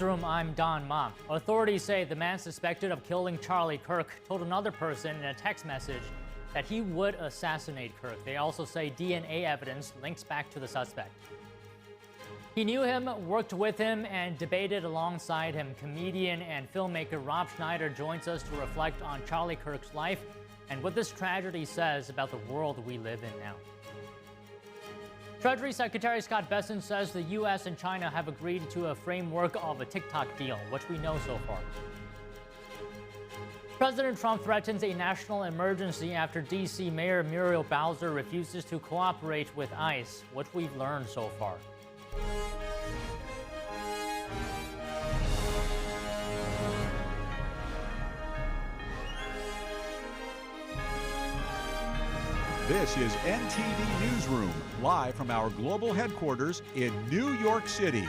Newsroom, I'm Don Ma. Authorities say the man suspected of killing Charlie Kirk told another person in a text message that he would assassinate Kirk. They also say DNA evidence links back to the suspect. He knew him, worked with him, and debated alongside him. Comedian and filmmaker Rob Schneider joins us to reflect on Charlie Kirk's life and what this tragedy says about the world we live in now. Treasury Secretary Scott Bessent says the U.S. and China have agreed to a framework of a TikTok deal, which we know so far. President Trump threatens a national emergency after D.C. Mayor Muriel Bowser refuses to cooperate with ICE, what we've learned so far. This is NTD Newsroom, live from our global headquarters in New York City.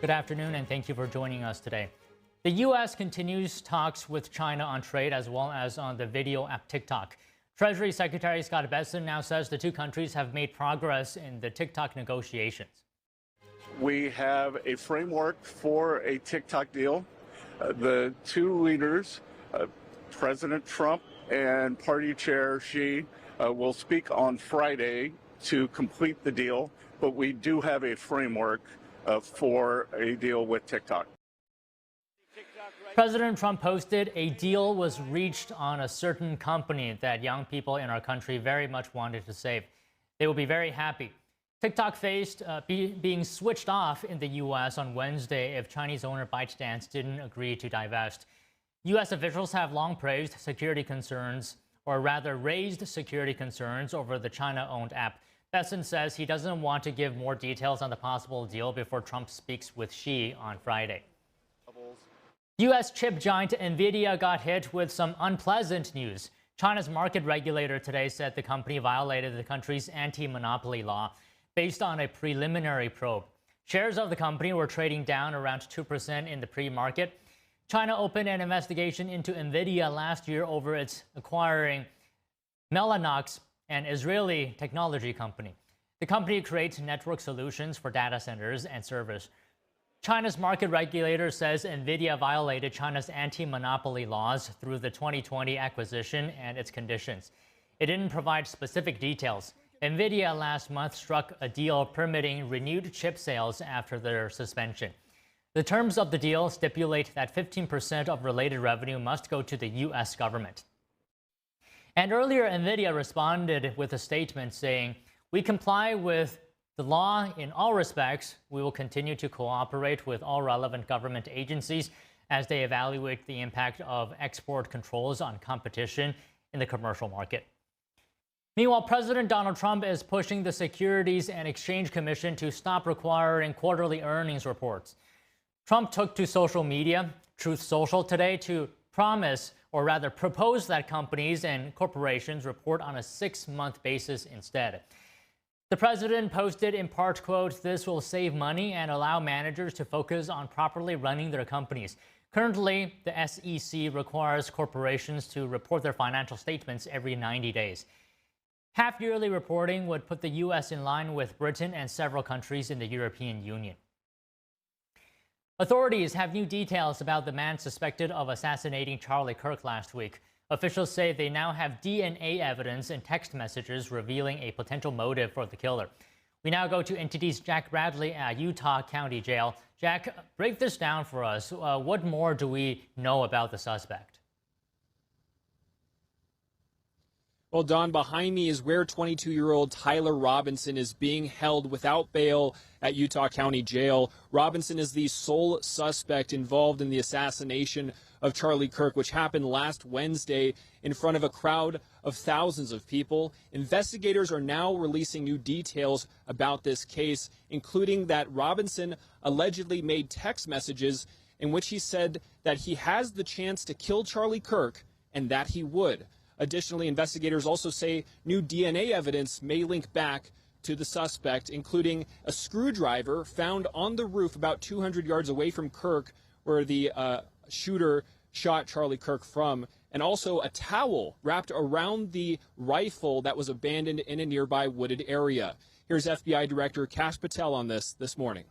Good afternoon, and thank you for joining us today. The U.S. continues talks with China on trade as well as on the video app TikTok. Treasury Secretary Scott Bessent now says the two countries have made progress in the TikTok negotiations. We have a framework for a TikTok deal. The two leaders, President Trump and Party Chair Xi, will speak on Friday to complete the deal, but we do have a framework for a deal with TikTok. President Trump posted a deal was reached on a certain company that young people in our country very much wanted to save. They will be very happy. TikTok faced being switched off in the U.S. on Wednesday if Chinese owner ByteDance didn't agree to divest. U.S. officials have long praised security concerns, or rather raised security concerns over the China-owned app. Bessent says he doesn't want to give more details on the possible deal before Trump speaks with Xi on Friday. U.S. chip giant Nvidia got hit with some unpleasant news. China's market regulator today said the company violated the country's anti-monopoly law based on a preliminary probe. Shares of the company were trading down around 2% in the pre-market. China opened an investigation into Nvidia last year over its acquiring Mellanox, an Israeli technology company. The company creates network solutions for data centers and servers. China's market regulator says Nvidia violated China's anti-monopoly laws through the 2020 acquisition and its conditions. It didn't provide specific details. Nvidia last month struck a deal permitting renewed chip sales after their suspension. The terms of the deal stipulate that 15% of related revenue must go to the U.S. government. And earlier, Nvidia responded with a statement saying, "We comply with the law in all respects. We will continue to cooperate with all relevant government agencies as they evaluate the impact of export controls on competition in the commercial market." Meanwhile, President Donald Trump is pushing the Securities and Exchange Commission to stop requiring quarterly earnings reports. Trump took to social media, Truth Social, today to promise, or rather propose, that companies and corporations report on a 6-month basis instead. The president posted in part, quote, "This will save money and allow managers to focus on properly running their companies." Currently, the SEC requires corporations to report their financial statements every 90 days. Half-yearly reporting would put the U.S. in line with Britain and several countries in the European Union. Authorities have new details about the man suspected of assassinating Charlie Kirk last week. Officials say they now have DNA evidence and text messages revealing a potential motive for the killer. We now go to NTD's Jack Bradley at Utah County Jail. Jack, break this down for us. What more do we know about the suspect? Well, Don, behind me is where 22-year-old Tyler Robinson is being held without bail at Utah County Jail. Robinson is the sole suspect involved in the assassination of Charlie Kirk, which happened last Wednesday in front of a crowd of thousands of people. Investigators are now releasing new details about this case, including that Robinson allegedly made text messages in which he said that he has the chance to kill Charlie Kirk and that he would. Additionally, investigators also say new DNA evidence may link back to the suspect, including a screwdriver found on the roof about 200 yards away from Kirk, where the shooter shot Charlie Kirk from, and also a towel wrapped around the rifle that was abandoned in a nearby wooded area. Here's FBI Director Kash Patel on this morning.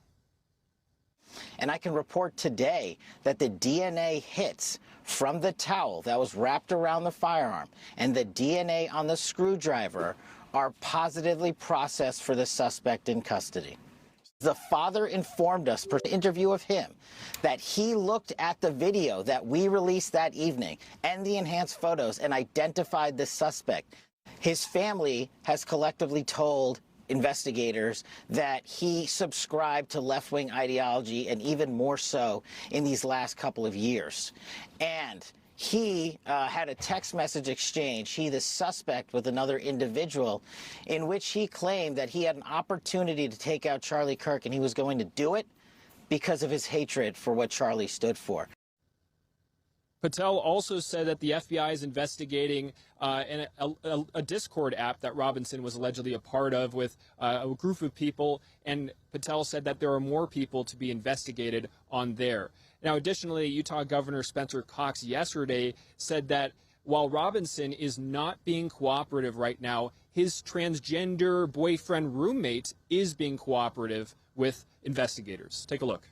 And I can report today that the DNA hits from the towel that was wrapped around the firearm and the DNA on the screwdriver are positively processed for the suspect in custody. The father informed us, per interview of him, that he looked at the video that we released that evening and the enhanced photos and identified the suspect. His family has collectively told investigators that he subscribed to left-wing ideology, and even more so in these last couple of years. And he had a text message exchange, he the suspect, with another individual, in which he claimed that he had an opportunity to take out Charlie Kirk, and he was going to do it because of his hatred for what Charlie stood for. Patel also said that the FBI is investigating a Discord app that Robinson was allegedly a part of with a group of people, and Patel said that there are more people to be investigated on there. Now, additionally, Utah Governor Spencer Cox yesterday said that while Robinson is not being cooperative right now, his transgender boyfriend roommate is being cooperative with investigators. Take a look.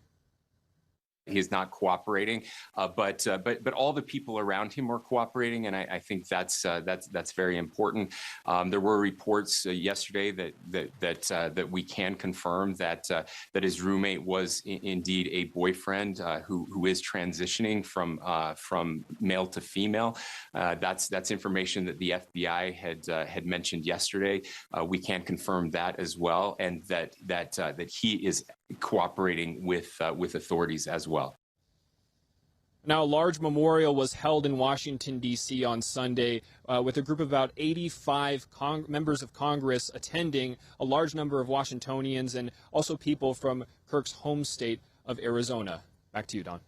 He's not cooperating, but all the people around him are cooperating, and I think that's very important. There were reports yesterday that we can confirm that his roommate was indeed a boyfriend who is transitioning from male to female. That's information that the FBI had mentioned yesterday. We can confirm that as well, and that he is cooperating with authorities as well. Now, a large memorial was held in Washington, D.C. on Sunday with a group of about 85 members of Congress attending, a large number of Washingtonians, and also people from Kirk's home state of Arizona. Back to you, Don.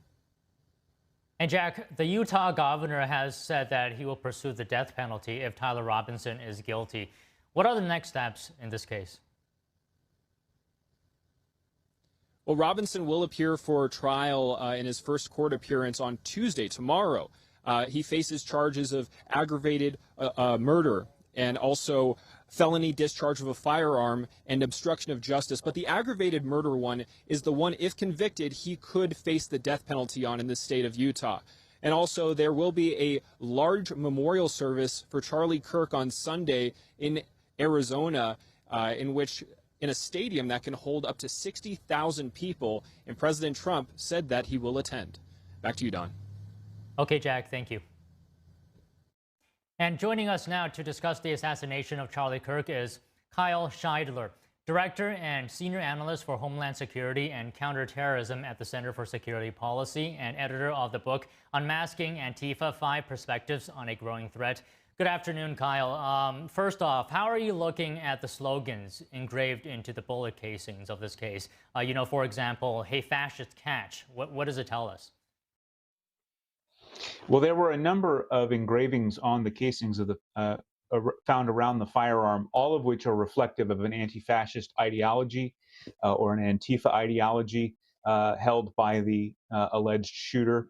And Jack, the Utah governor has said that he will pursue the death penalty if Tyler Robinson is guilty. What are the next steps in this case? Well, Robinson will appear for trial in his first court appearance on Tuesday, tomorrow. He faces charges of aggravated murder and also felony discharge of a firearm and obstruction of justice. But the aggravated murder one is the one, if convicted, he could face the death penalty on in the state of Utah. And also, there will be a large memorial service for Charlie Kirk on Sunday in Arizona, in a stadium that can hold up to 60,000 people, and President Trump said that he will attend. Back to you, Don. Okay, Jack, thank you. And joining us now to discuss the assassination of Charlie Kirk is Kyle Scheidler, Director and Senior Analyst for Homeland Security and Counterterrorism at the Center for Security Policy and editor of the book Unmasking Antifa: 5 Perspectives on a Growing Threat. Good afternoon, Kyle. First off, how are you looking at the slogans engraved into the bullet casings of this case? For example, "Hey, fascist, catch." What does it tell us? Well, there were a number of engravings on the casings of the found around the firearm, all of which are reflective of an anti-fascist ideology or an Antifa ideology held by the alleged shooter.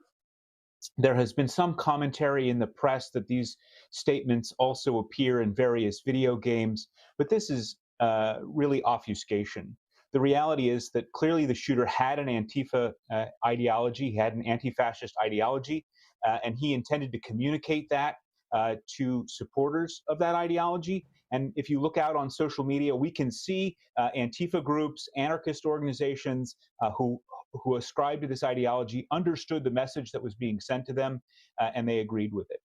There has been some commentary in the press that these statements also appear in various video games, but this is really obfuscation. The reality is that clearly the shooter had an Antifa ideology, he had an anti-fascist ideology, and he intended to communicate that to supporters of that ideology. And if you look out on social media, we can see Antifa groups, anarchist organizations who ascribed to this ideology, understood the message that was being sent to them, and they agreed with it.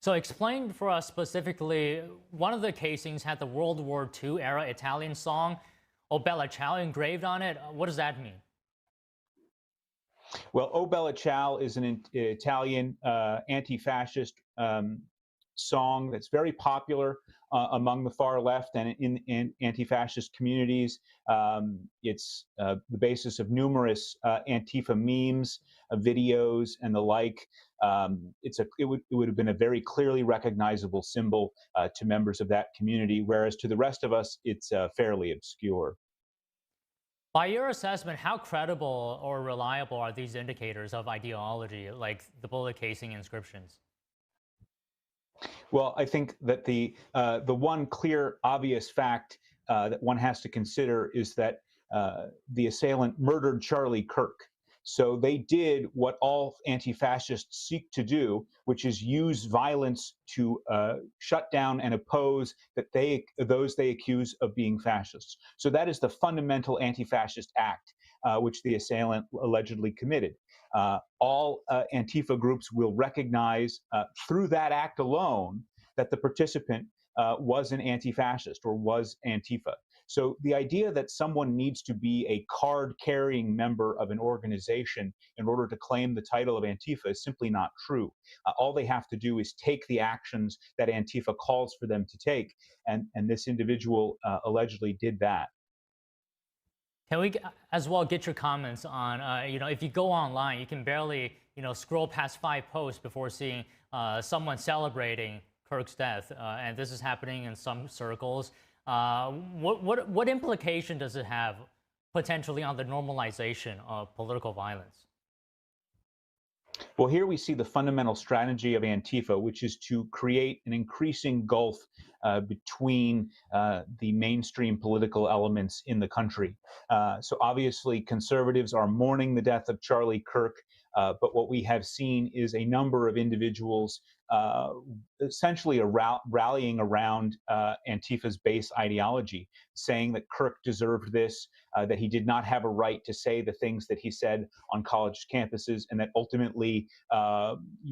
So explain for us specifically, one of the casings had the World War II era Italian song, O Bella Ciao, engraved on it. What does that mean? Well, O Bella Ciao is an Italian anti-fascist song that's very popular among the far left and in anti-fascist communities. It's the basis of numerous Antifa memes, videos, and the like. It would have been a very clearly recognizable symbol to members of that community, whereas to the rest of us, it's fairly obscure. By your assessment, how credible or reliable are these indicators of ideology, like the bullet casing inscriptions? Well, I think that the one clear, obvious fact that one has to consider is that the assailant murdered Charlie Kirk. So they did what all anti-fascists seek to do, which is use violence to shut down and oppose those they accuse of being fascists. So that is the fundamental anti-fascist act which the assailant allegedly committed. All Antifa groups will recognize through that act alone that the participant was an anti-fascist or was Antifa. So the idea that someone needs to be a card-carrying member of an organization in order to claim the title of Antifa is simply not true. All they have to do is take the actions that Antifa calls for them to take, and this individual allegedly did that. Can we as well get your comments on, if you go online, you can barely, scroll past 5 posts before seeing someone celebrating Kirk's death, and this is happening in some circles. What implication does it have potentially on the normalization of political violence? Well, here we see the fundamental strategy of Antifa, which is to create an increasing gulf between the mainstream political elements in the country. So obviously, conservatives are mourning the death of Charlie Kirk, but what we have seen is a number of individuals essentially rallying around Antifa's base ideology, saying that Kirk deserved this, that he did not have a right to say the things that he said on college campuses, and that ultimately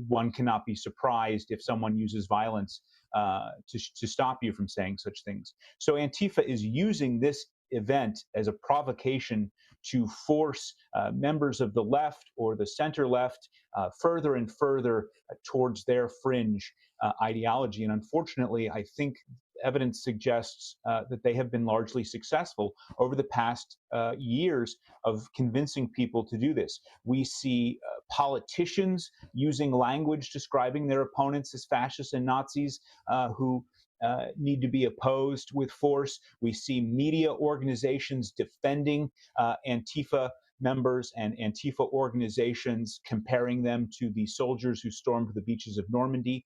one cannot be surprised if someone uses violence to stop you from saying such things. So Antifa is using this event as a provocation to force members of the left or the center left further and further towards their fringe ideology. And unfortunately, I think evidence suggests that they have been largely successful over the past years of convincing people to do this. We see politicians using language describing their opponents as fascists and Nazis who need to be opposed with force. We see media organizations defending Antifa members and Antifa organizations, comparing them to the soldiers who stormed the beaches of Normandy.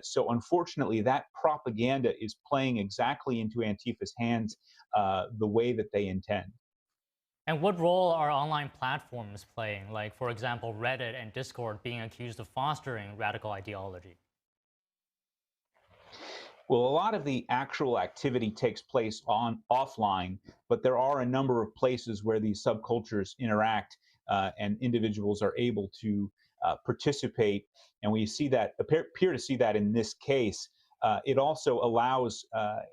So unfortunately, that propaganda is playing exactly into Antifa's hands the way that they intend. And what role are online platforms playing, like, for example, Reddit and Discord being accused of fostering radical ideology? Well, a lot of the actual activity takes place offline, but there are a number of places where these subcultures interact and individuals are able to participate. And we see that, appear to see that in this case. It also allows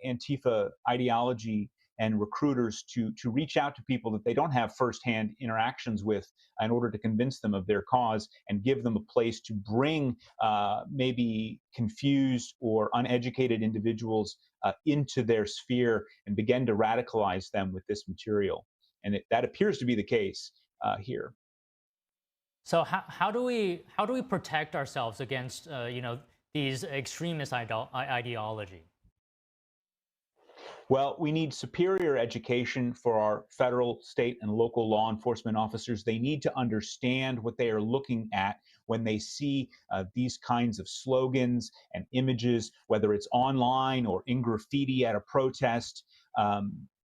Antifa ideology and recruiters to reach out to people that they don't have firsthand interactions with in order to convince them of their cause and give them a place to bring maybe confused or uneducated individuals into their sphere and begin to radicalize them with this material. And that appears to be the case here. So how do we protect ourselves against these extremist ideology? Well, we need superior education for our federal, state, and local law enforcement officers. They need to understand what they are looking at when they see these kinds of slogans and images, whether it's online or in graffiti at a protest.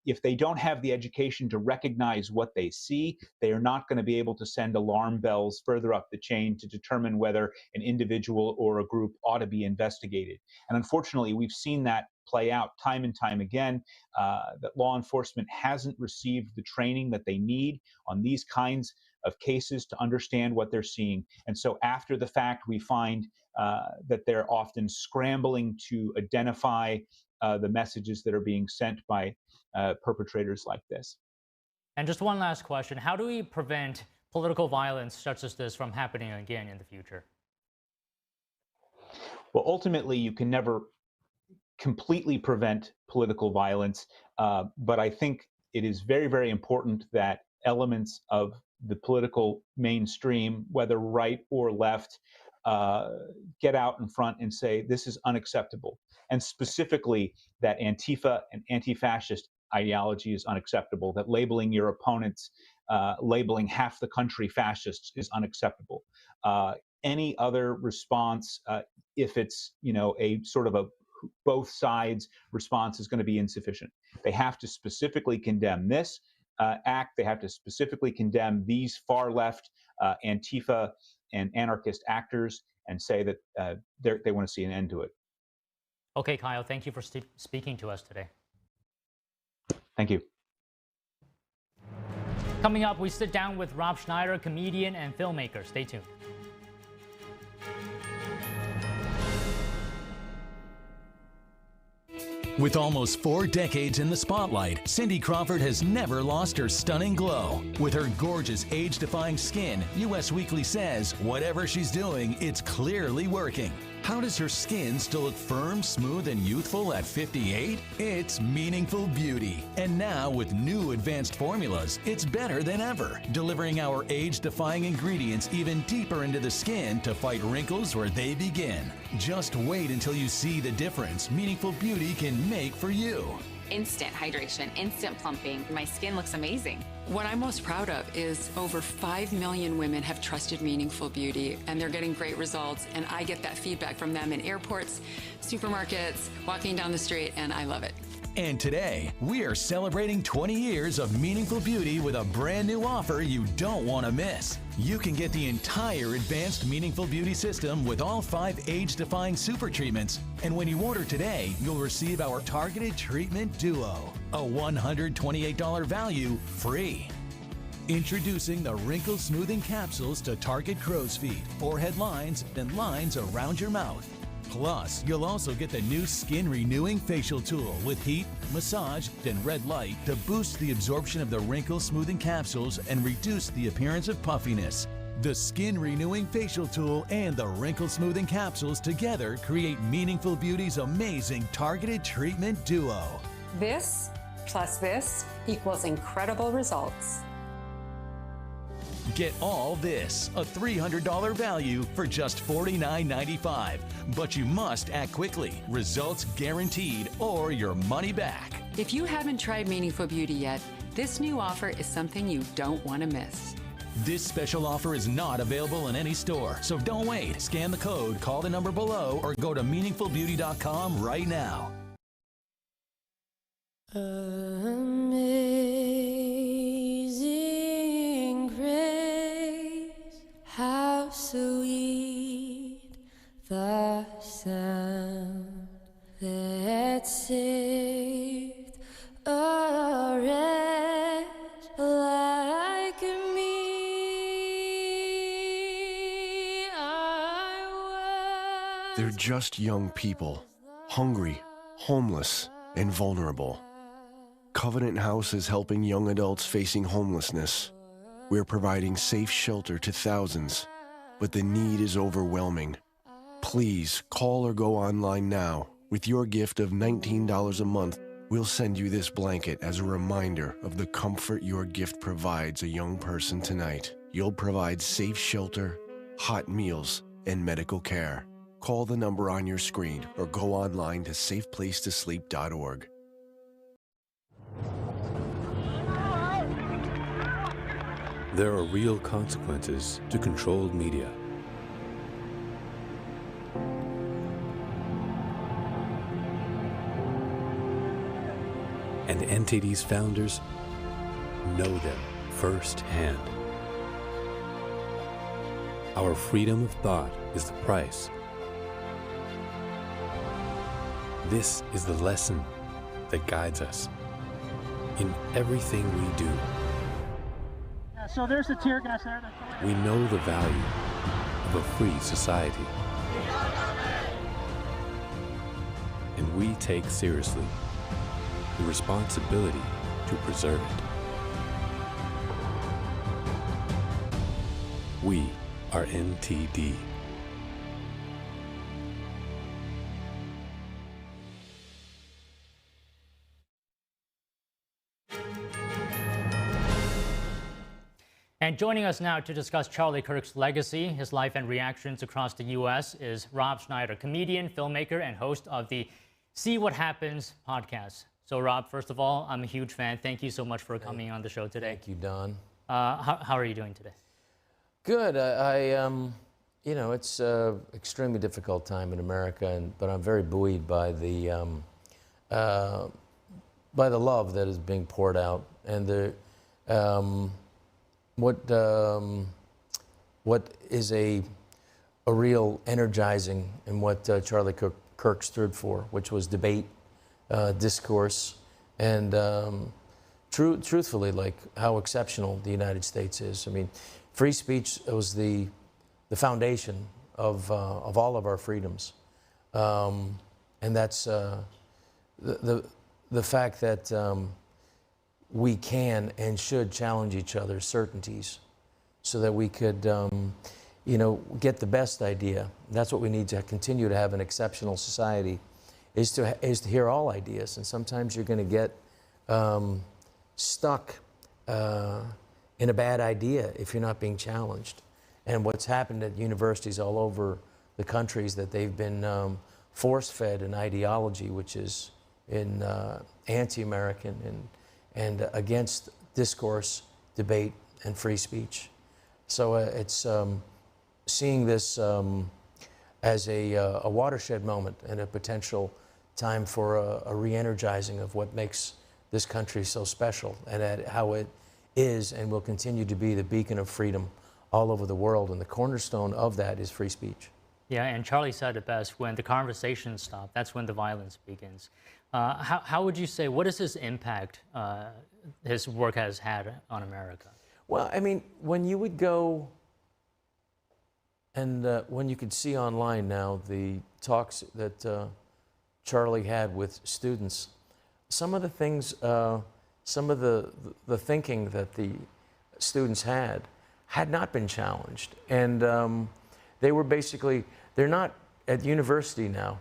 If they don't have the education to recognize what they see, they are not going to be able to send alarm bells further up the chain to determine whether an individual or a group ought to be investigated. And unfortunately, we've seen that play out time and time again, that law enforcement hasn't received the training that they need on these kinds of cases to understand what they're seeing. And so after the fact, we find that they're often scrambling to identify the messages that are being sent by perpetrators like this. And just one last question. How do we prevent political violence such as this from happening again in the future? Well, ultimately, you can never completely prevent political violence, but I think it is very, very important that elements of the political mainstream, whether right or left, get out in front and say this is unacceptable, and specifically that Antifa and anti-fascist ideology is unacceptable, that labeling your opponents, labeling half the country fascists is unacceptable. Any other response, if it's a sort of a both sides response, is going to be insufficient. They have to specifically condemn this act. They have to specifically condemn these far-left Antifa and anarchist actors and say that they want to see an end to it. Okay, Kyle, thank you for speaking to us today. Thank you. Coming up, we sit down with Rob Schneider, comedian and filmmaker. Stay tuned. With almost 4 decades in the spotlight, Cindy Crawford has never lost her stunning glow. With her gorgeous, age-defying skin, US Weekly says, whatever she's doing, it's clearly working. How does her skin still look firm, smooth, and youthful at 58? It's meaningful beauty. And now, with new advanced formulas, it's better than ever, delivering our age-defying ingredients even deeper into the skin to fight wrinkles where they begin. Just wait until you see the difference meaningful beauty can make for you. Instant hydration, instant plumping. My skin looks amazing. What I'm most proud of is over 5 million women have trusted Meaningful Beauty, and they're getting great results, and I get that feedback from them in airports, supermarkets, walking down the street, and I love it. And today, we are celebrating 20 years of Meaningful Beauty with a brand new offer you don't want to miss. You can get the entire advanced Meaningful Beauty system with all 5 age-defying super treatments. And when you order today, you'll receive our Targeted Treatment Duo, a $128 value free. Introducing the Wrinkle Smoothing Capsules to target crow's feet, forehead lines, and lines around your mouth. Plus, you'll also get the new Skin Renewing Facial Tool with heat, massage, and red light to boost the absorption of the wrinkle smoothing capsules and reduce the appearance of puffiness. The Skin Renewing Facial Tool and the Wrinkle Smoothing Capsules together create Meaningful Beauty's amazing targeted treatment duo. This plus this equals incredible results. Get all this, a $300 value for just $49.95. But you must act quickly. Results guaranteed or your money back. If you haven't tried Meaningful Beauty yet, this new offer is something you don't want to miss. This special offer is not available in any store, so don't wait. Scan the code, call the number below, or go to meaningfulbeauty.com right now. Amazing grace, how sweet the sound that saved a wretch like me. They're just young people, hungry, homeless, and vulnerable. Covenant House is helping young adults facing homelessness. We're providing safe shelter to thousands, but the need is overwhelming. Please call or go online now. With your gift of $19 a month, we'll send you this blanket as a reminder of the comfort your gift provides a young person tonight. You'll provide safe shelter, hot meals, and medical care. Call the number on your screen or go online to safeplacetosleep.org. There are real consequences to controlled media. And NTD's founders know them firsthand. Our freedom of thought is the price. This is the lesson that guides us in everything we do. So there's the tear gas there. We know the value of a free society. And we take seriously the responsibility to preserve it. We are NTD. And joining us now to discuss Charlie Kirk's legacy, his life and reactions across the U.S. is Rob Schneider, comedian, filmmaker, and host of the See What Happens podcast. So Rob, first of all, I'm a huge fan. Thank you so much for coming on the show today. Thank you, Don. How are you doing today? Good. You know, it's an extremely difficult time in America, but I'm very buoyed by the love that is being poured out and the what is a real energizing in what Charlie Kirk stood for, which was debate, discourse, and truthfully, like how exceptional the United States is. I mean, free speech was the foundation of all of our freedoms, and that's the fact that we can and should challenge each other's certainties, so that we could, get the best idea. That's what we need to continue to have an exceptional society, is to hear all ideas. And sometimes you're going to get stuck in a bad idea if you're not being challenged. And what's happened at universities all over the countries, that they've been force-fed an ideology which is anti-American and against discourse, debate, and free speech. So it's seeing this as a watershed moment and a potential time for a re-energizing of what makes this country so special, and how it is and will continue to be the beacon of freedom all over the world. And the cornerstone of that is free speech. Yeah, and Charlie said it best: when the conversations stop, that's when the violence begins. How would you say, what is his impact his work has had on America? Well, I mean, when you would go and when you could see online now the talks that Charlie had with students, some of the things, some of the thinking that the students had not been challenged. And they were basically, they're not at university now.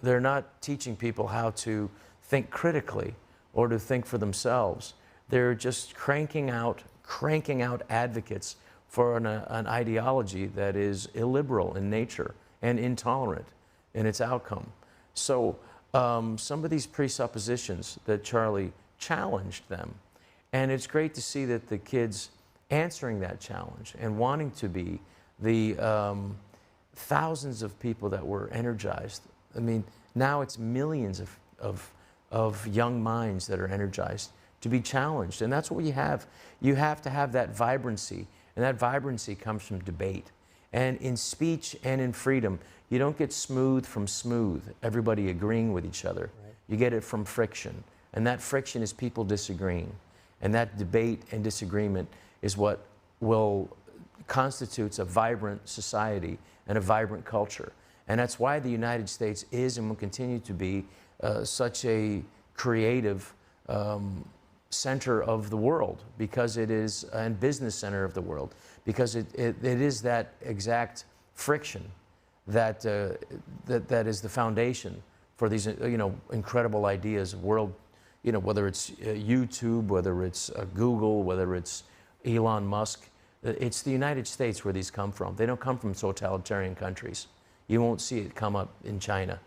They're not teaching people how to think critically or to think for themselves. They're just cranking out advocates for an ideology that is illiberal in nature and intolerant in its outcome. So some of these presuppositions that Charlie challenged them, and it's great to see that the kids answering that challenge and wanting to be the thousands of people that were energized. I mean, now it's millions of young minds that are energized to be challenged. And that's what you have. You have to have that vibrancy, and that vibrancy comes from debate. And in speech and in freedom, you don't get smooth from smooth, everybody agreeing with each other. Right. You get it from friction. And that friction is people disagreeing. And that debate and disagreement is what constitutes a vibrant society and a vibrant culture. And that's why the United States is and will continue to be such a creative center of the world, because it is, and business center of the world, because it is that exact friction that that is the foundation for these incredible ideas of world, whether it's YouTube, whether it's Google, whether it's Elon Musk. It's the United States where these come from. They don't come from totalitarian countries. You won't see it come up in China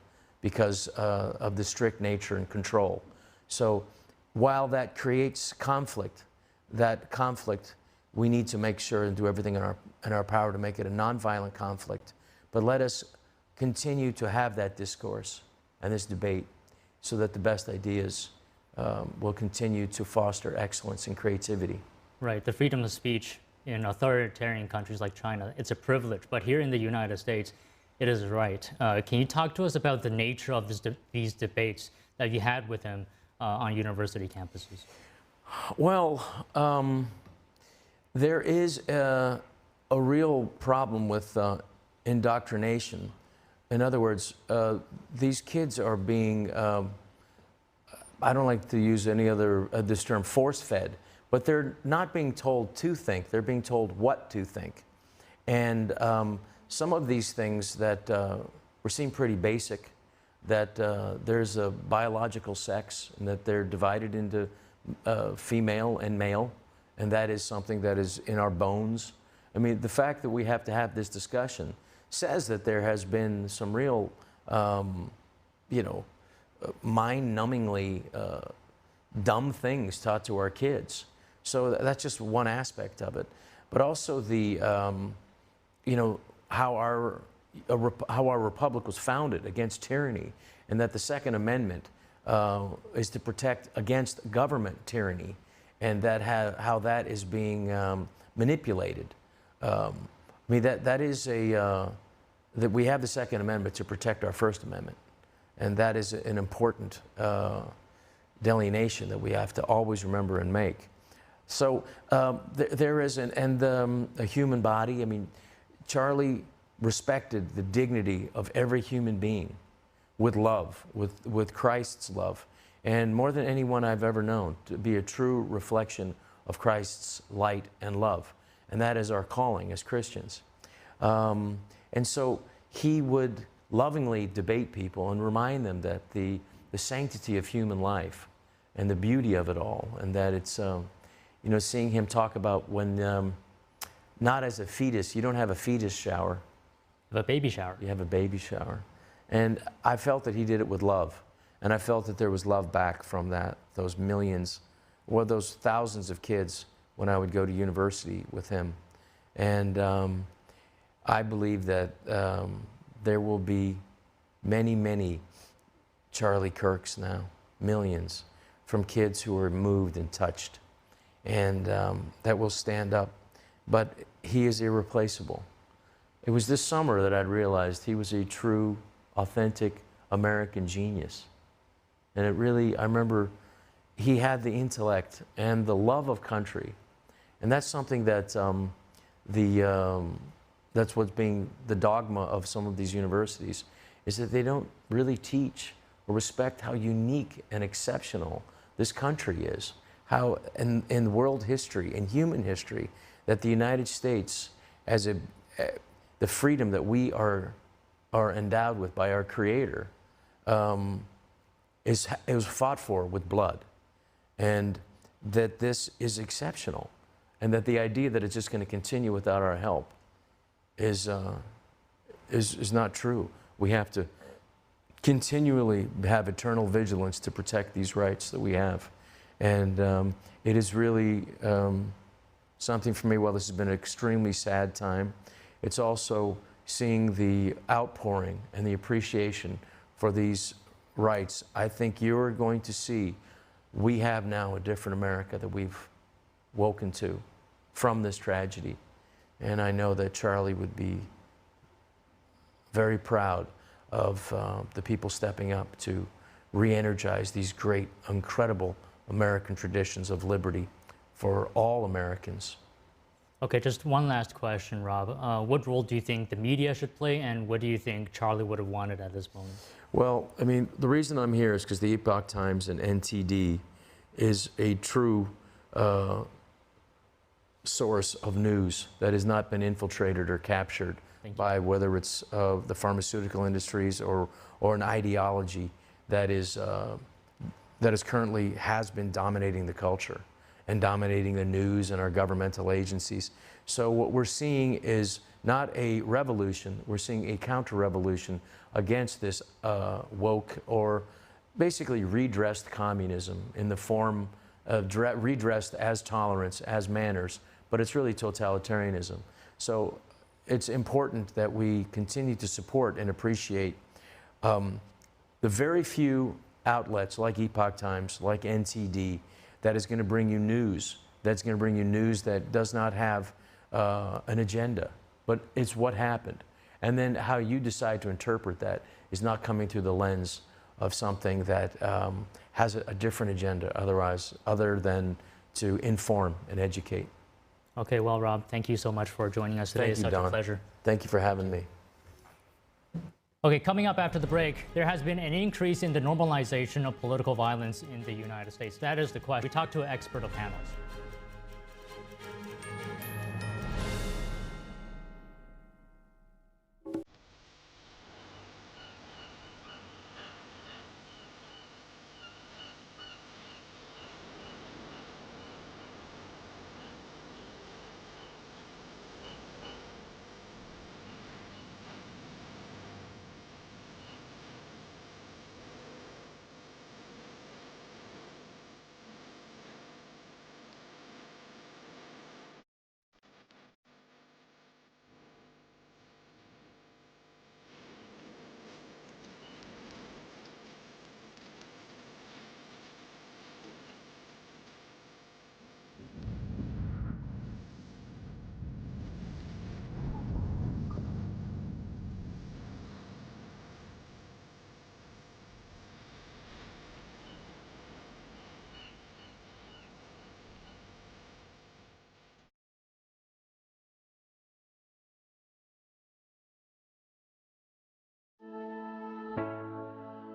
because of the strict nature and control. So while that creates conflict, we need to make sure and do everything in our power to make it a nonviolent conflict. But let us continue to have that discourse and this debate so that the best ideas will continue to foster excellence and creativity. Right, the freedom of speech in authoritarian countries like China, it's a privilege, but here in the United States, it is right. Can you talk to us about the nature of these debates that you had with him on university campuses? Well, there is a real problem with indoctrination. In other words, these kids are being, I don't like to use any other, this term, force-fed, but they're not being told to think, they're being told what to think. And some of these things that seem pretty basic, that there's a biological sex and that they're divided into female and male, and that is something that is in our bones. I mean, the fact that we have to have this discussion says that there has been some real, mind-numbingly dumb things taught to our kids. So that's just one aspect of it. But also the, how our republic was founded against tyranny, and that the Second Amendment is to protect against government tyranny. and that how that is being manipulated. I mean, that is that we have the Second Amendment to protect our First Amendment, and that is an important delineation that we have to always remember and make. So there is a human body. I mean, Charlie respected the dignity of every human being with love, with Christ's love, and more than anyone I've ever known, to be a true reflection of Christ's light and love. And that is our calling as Christians. And so he would lovingly debate people and remind them that the sanctity of human life and the beauty of it all, and that it's, you know, seeing him talk about when, not as a fetus, you don't have a fetus shower. You have a baby shower. You have a baby shower. And I felt that he did it with love. And I felt that there was love back from that, those millions, or those thousands of kids when I would go to university with him. And I believe that there will be many, many Charlie Kirks now, millions, from kids who are moved and touched, and that will stand up. But he is irreplaceable. It was this summer that I'd realized he was a true, authentic American genius. And it really, I remember he had the intellect and the love of country. And that's something that that's what's being the dogma of some of these universities, is that they don't really teach or respect how unique and exceptional this country is. How in world history, in human history, that the United States, as the freedom that we are endowed with by our Creator, it was fought for with blood, and that this is exceptional, and that the idea that it's just going to continue without our help is not true. We have to continually have eternal vigilance to protect these rights that we have, and it is really something for me. While this has been an extremely sad time, it's also seeing the outpouring and the appreciation for these rights. I think you're going to see we have now a different America that we've woken to from this tragedy. And I know that Charlie would be very proud of the people stepping up to re-energize these great, incredible American traditions of liberty for all Americans. Okay, just one last question, Rob. What role do you think the media should play, and what do you think Charlie would have wanted at this moment? Well, I mean, the reason I'm here is because the Epoch Times and NTD is a true source of news that has not been infiltrated or captured by whether it's the pharmaceutical industries or an ideology that is currently has been dominating the culture and dominating the news and our governmental agencies. So what we're seeing is not a revolution, we're seeing a counter-revolution against this woke or basically redressed communism in the form of redressed as tolerance, as manners, but it's really totalitarianism. So it's important that we continue to support and appreciate the very few outlets like Epoch Times, like NTD, that is going to bring you news. That's going to bring you news that does not have an agenda, but it's what happened. And then how you decide to interpret that is not coming through the lens of something that has a different agenda other than to inform and educate. Okay, well, Rob, thank you so much for joining us today. Thank It's you, such Don. a pleasure. Thank you for having me. Okay, coming up after the break, there has been an increase in the normalization of political violence in the United States. That is the question. We talked to an expert of panels.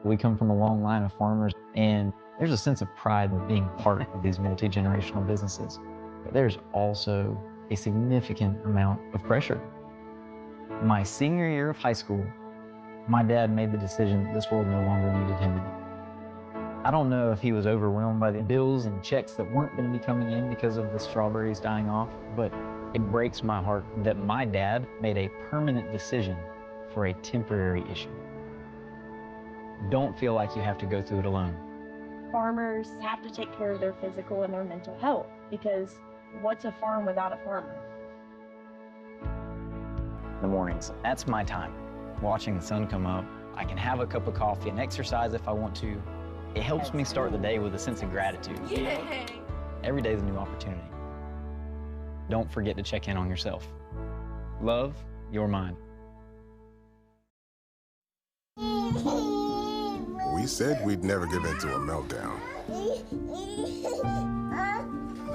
We come from a long line of farmers, and there's a sense of pride in being part of these multi-generational businesses. But there's also a significant amount of pressure. My senior year of high school, my dad made the decision that this world no longer needed him. I don't know if he was overwhelmed by the bills and checks that weren't going to be coming in because of the strawberries dying off, but it breaks my heart that my dad made a permanent decision for a temporary issue. Don't feel like you have to go through it alone. Farmers have to take care of their physical and their mental health, because what's a farm without a farmer? In the mornings, that's my time. Watching the sun come up, I can have a cup of coffee and exercise if I want to. It helps me start the day with a sense of gratitude. Yay! Every day is a new opportunity. Don't forget to check in on yourself. Love, your mind. We said we'd never give in to a meltdown.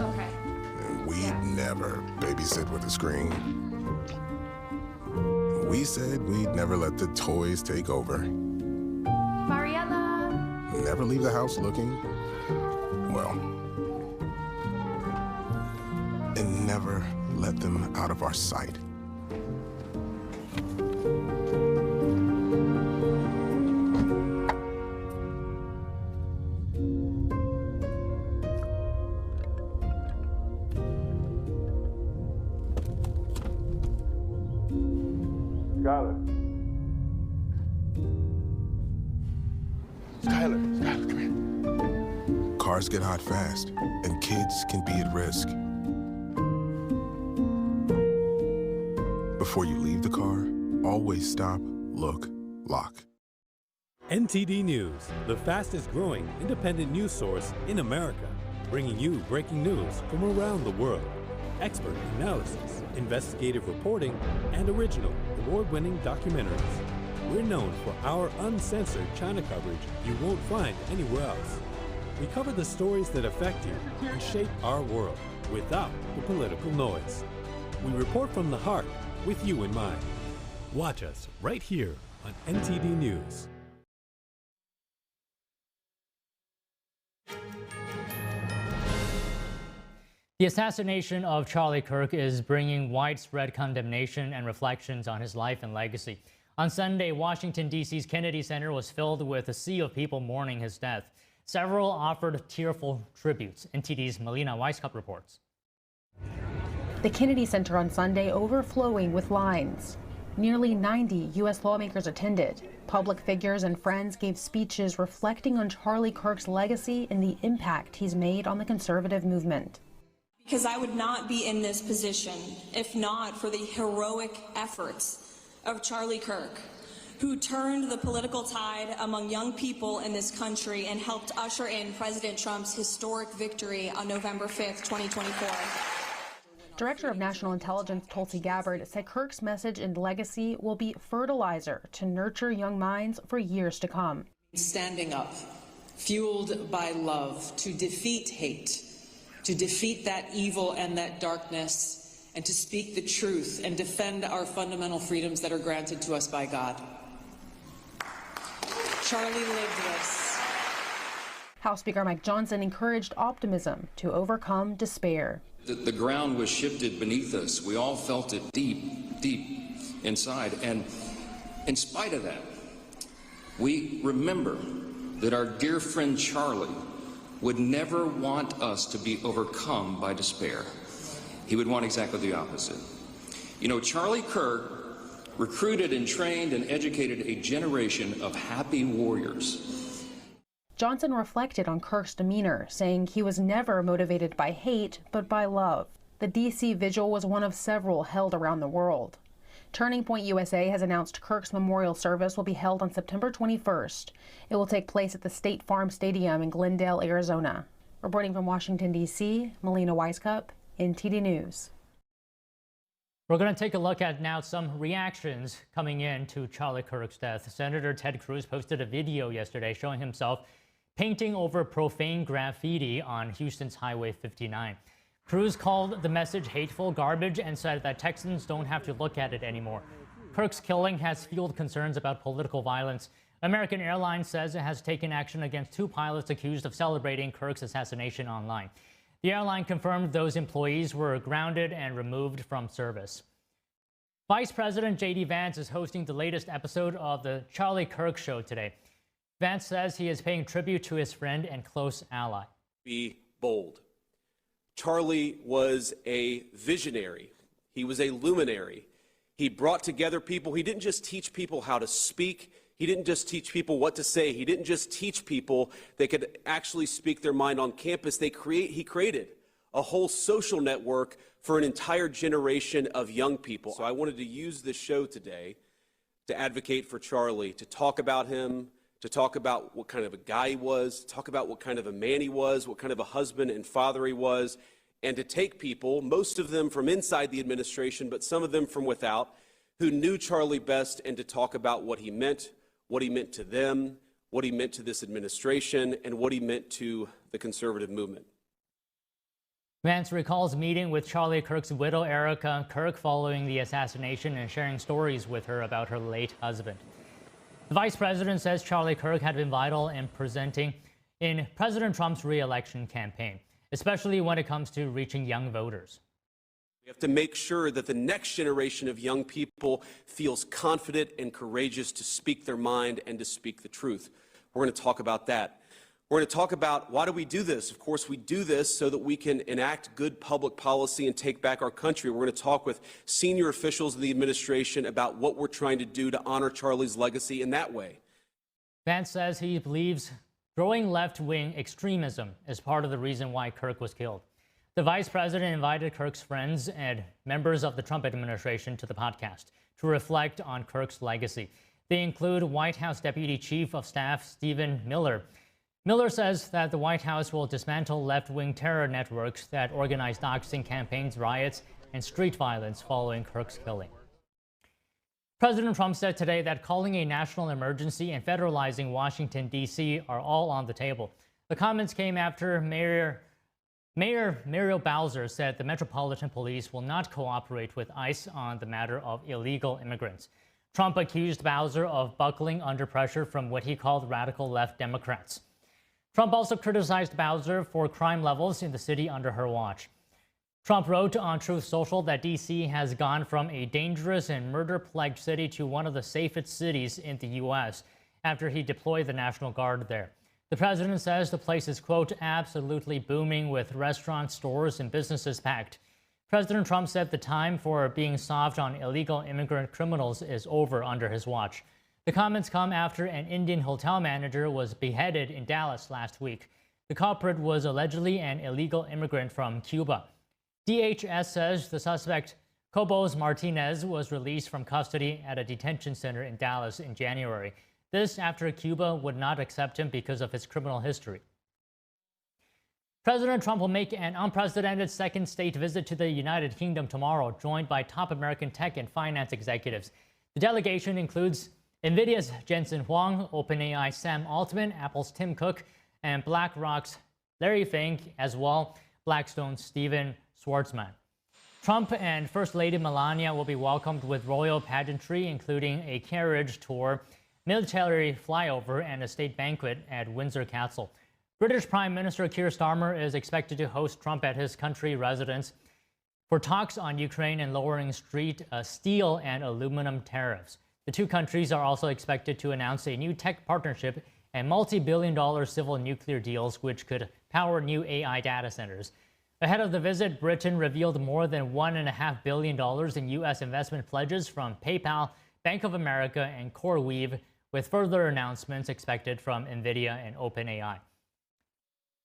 Okay. And we'd never babysit with a screen. We said we'd never let the toys take over. Mariella! Never leave the house looking, well, and never let them out of our sight. Skylar, come here. Cars get hot fast, and kids can be at risk. Before you leave the car, always stop, look, lock. NTD News, the fastest growing independent news source in America, bringing you breaking news from around the world. Expert analysis, investigative reporting, and original award-winning documentaries. We're known for our uncensored China coverage you won't find anywhere else. We cover the stories that affect you and shape our world without the political noise. We report from the heart with you in mind. Watch us right here on NTD News. The assassination of Charlie Kirk is bringing widespread condemnation and reflections on his life and legacy. On Sunday, Washington, D.C.'s Kennedy Center was filled with a sea of people mourning his death. Several offered tearful tributes. NTD's Melina Weisskopf reports. The Kennedy Center on Sunday overflowing with lines. Nearly 90 U.S. lawmakers attended. Public figures and friends gave speeches reflecting on Charlie Kirk's legacy and the impact he's made on the conservative movement. Because I would not be in this position if not for the heroic efforts of Charlie Kirk, who turned the political tide among young people in this country and helped usher in President Trump's historic victory on November 5th, 2024. Director of National Intelligence Tulsi Gabbard said Kirk's message and legacy will be fertilizer to nurture young minds for years to come. Standing up, fueled by love, to defeat hate, to defeat that evil and that darkness, and to speak the truth and defend our fundamental freedoms that are granted to us by God. Charlie lived this. House Speaker Mike Johnson encouraged optimism to overcome despair. The ground was shifted beneath us. We all felt it deep, deep inside. And in spite of that, we remember that our dear friend Charlie would never want us to be overcome by despair. He would want exactly the opposite. You know, Charlie Kirk recruited and trained and educated a generation of happy warriors. Johnson reflected on Kirk's demeanor, saying he was never motivated by hate, but by love. The D.C. vigil was one of several held around the world. Turning Point USA has announced Kirk's memorial service will be held on September 21st. It will take place at the State Farm Stadium in Glendale, Arizona. Reporting from Washington, D.C., Melina Weisskopf, NTD News. We're going to take a look at now some reactions coming in to Charlie Kirk's death. Senator Ted Cruz posted a video yesterday showing himself painting over profane graffiti on Houston's Highway 59. Cruz called the message hateful garbage and said that Texans don't have to look at it anymore. Kirk's killing has fueled concerns about political violence American Airlines says it has taken action against 2 pilots accused of celebrating Kirk's assassination online. The airline confirmed those employees were grounded and removed from service. Vice President J.D. Vance is hosting the latest episode of the Charlie Kirk Show today. Vance says he is paying tribute to his friend and close ally. Be bold. Charlie was a visionary. He was a luminary. He brought together people. He didn't just teach people how to speak. He didn't just teach people what to say. He didn't just teach people they could actually speak their mind on campus. He created a whole social network for an entire generation of young people. So I wanted to use this show today to advocate for Charlie, to talk about him, to talk about what kind of a guy he was, to talk about what kind of a man he was, what kind of a husband and father he was, and to take people, most of them from inside the administration, but some of them from without, who knew Charlie best, and to talk about what he meant to them, what he meant to this administration, and what he meant to the conservative movement. Vance recalls meeting with Charlie Kirk's widow, Erica Kirk, following the assassination and sharing stories with her about her late husband. The vice president says Charlie Kirk had been vital in President Trump's re-election campaign, especially when it comes to reaching young voters. We have to make sure that the next generation of young people feels confident and courageous to speak their mind and to speak the truth. We're going to talk about that. We're going to talk about why do we do this? Of course, we do this so that we can enact good public policy and take back our country. We're going to talk with senior officials of the administration about what we're trying to do to honor Charlie's legacy in that way. Vance says he believes growing left-wing extremism is part of the reason why Kirk was killed. The vice president invited Kirk's friends and members of the Trump administration to the podcast to reflect on Kirk's legacy. They include White House Deputy Chief of Staff Stephen Miller. Miller says that the White House will dismantle left-wing terror networks that organize doxing campaigns, riots, and street violence following Kirk's killing. President Trump said today that calling a national emergency and federalizing Washington, D.C. are all on the table. The comments came after Mayor Muriel Bowser said the Metropolitan Police will not cooperate with ICE on the matter of illegal immigrants. Trump accused Bowser of buckling under pressure from what he called radical left Democrats. Trump also criticized Bowser for crime levels in the city under her watch. Trump wrote on Truth Social that D.C. has gone from a dangerous and murder-plagued city to one of the safest cities in the U.S. after he deployed the National Guard there. The president says the place is, quote, absolutely booming with restaurants, stores, and businesses packed. President Trump said the time for being soft on illegal immigrant criminals is over under his watch. The comments come after an Indian hotel manager was beheaded in Dallas last week. The culprit was allegedly an illegal immigrant from Cuba. DHS says the suspect, Cobos Martinez, was released from custody at a detention center in Dallas in January. This after Cuba would not accept him because of his criminal history. President Trump will make an unprecedented second state visit to the United Kingdom tomorrow, joined by top American tech and finance executives. The delegation includes Nvidia's Jensen Huang, OpenAI's Sam Altman, Apple's Tim Cook, and BlackRock's Larry Fink, as well Blackstone's Steven Schwarzman. Trump and First Lady Melania will be welcomed with royal pageantry, including a carriage tour, military flyover, and a state banquet at Windsor Castle. British Prime Minister Keir Starmer is expected to host Trump at his country residence for talks on Ukraine and lowering steel and aluminum tariffs. The two countries are also expected to announce a new tech partnership and multi-billion-dollar civil nuclear deals which could power new AI data centers. Ahead of the visit, Britain revealed more than $1.5 billion in U.S. investment pledges from PayPal, Bank of America, and CoreWeave, with further announcements expected from Nvidia and OpenAI.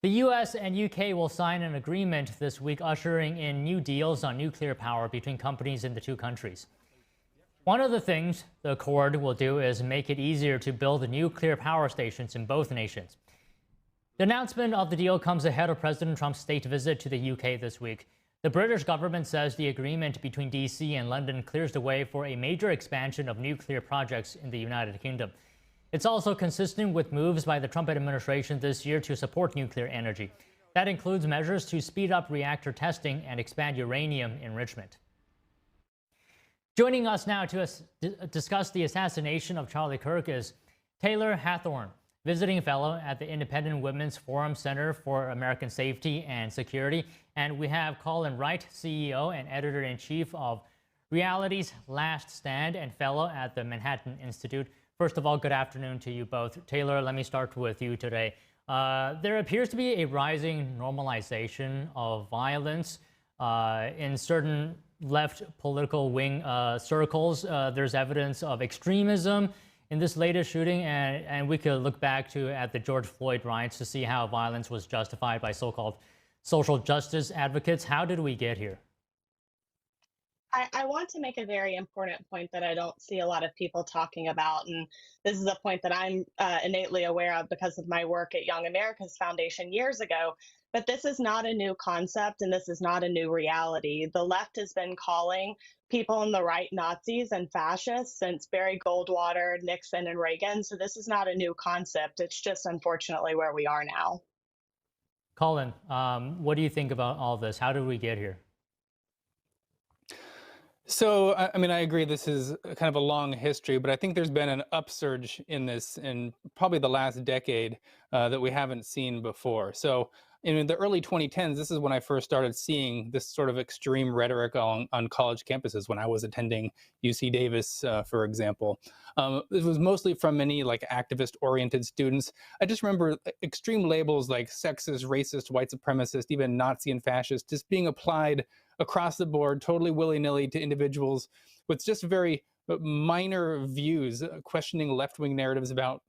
The U.S. and UK will sign an agreement this week ushering in new deals on nuclear power between companies in the two countries. One of the things the accord will do is make it easier to build nuclear power stations in both nations. The announcement of the deal comes ahead of President Trump's state visit to the UK this week. The British government says the agreement between DC and London clears the way for a major expansion of nuclear projects in the United Kingdom. It's also consistent with moves by the Trump administration this year to support nuclear energy. That includes measures to speed up reactor testing and expand uranium enrichment. Joining us now to discuss the assassination of Charlie Kirk is Taylor Hathorn, visiting fellow at the Independent Women's Forum Center for American Safety and Security. And we have Colin Wright, CEO and editor-in-chief of Reality's Last Stand and fellow at the Manhattan Institute. First of all, good afternoon to you both. Taylor, let me start with you today. There appears to be a rising normalization of violence in certain left political wing circles. There's evidence of extremism in this latest shooting, and we could look back at the George Floyd riots to see how violence was justified by so-called social justice advocates. How did we get here? I want to make a very important point that I don't see a lot of people talking about, and this is a point that I'm innately aware of because of my work at Young America's Foundation years ago. But this is not a new concept, and this is not a new reality. The left has been calling people on the right Nazis and fascists since Barry Goldwater, Nixon, and Reagan. So this is not a new concept. It's just unfortunately where we are now. Colin, what do you think about all this? How did we get here? So, I mean, I agree this is kind of a long history, but I think there's been an upsurge in this in probably the last decade that we haven't seen before. So in the early 2010s, this is when I first started seeing this sort of extreme rhetoric on college campuses when I was attending UC Davis, for example. It was mostly from many like activist-oriented students. I just remember extreme labels like sexist, racist, white supremacist, even Nazi and fascist just being applied across the board, totally willy-nilly to individuals with just very minor views, questioning left-wing narratives about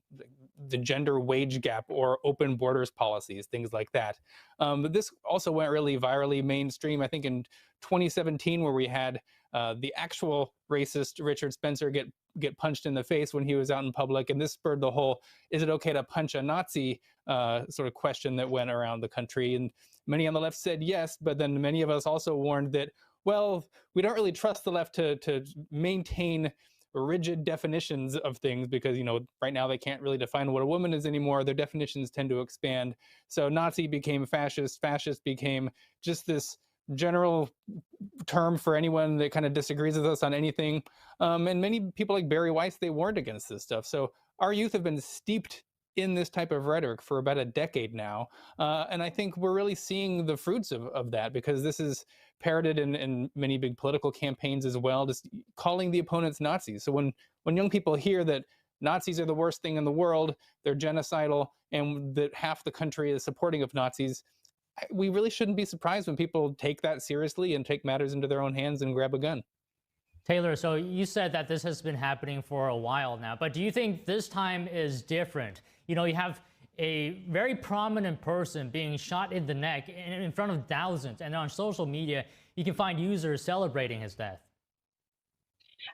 the gender wage gap or open borders policies, things like that. But this also went really virally mainstream, I think in 2017, where we had the actual racist Richard Spencer get punched in the face when he was out in public. And this spurred the whole, is it okay to punch a Nazi sort of question that went around the country. And many on the left said yes, but then many of us also warned that, well, we don't really trust the left to maintain rigid definitions of things because, you know, right now they can't really define what a woman is anymore. Their definitions tend to expand. So Nazi became fascist, fascist became just this general term for anyone that kind of disagrees with us on anything. And many people like Barry Weiss, they warned against this stuff. So our youth have been steeped in this type of rhetoric for about a decade now. And I think we're really seeing the fruits of that because this is parroted in many big political campaigns as well, just calling the opponents Nazis. So when young people hear that Nazis are the worst thing in the world, they're genocidal, and that half the country is supporting of Nazis, we really shouldn't be surprised when people take that seriously and take matters into their own hands and grab a gun. Taylor, so you said that this has been happening for a while now, but do you think this time is different? You know, you have a very prominent person being shot in the neck in front of thousands, and on social media, you can find users celebrating his death.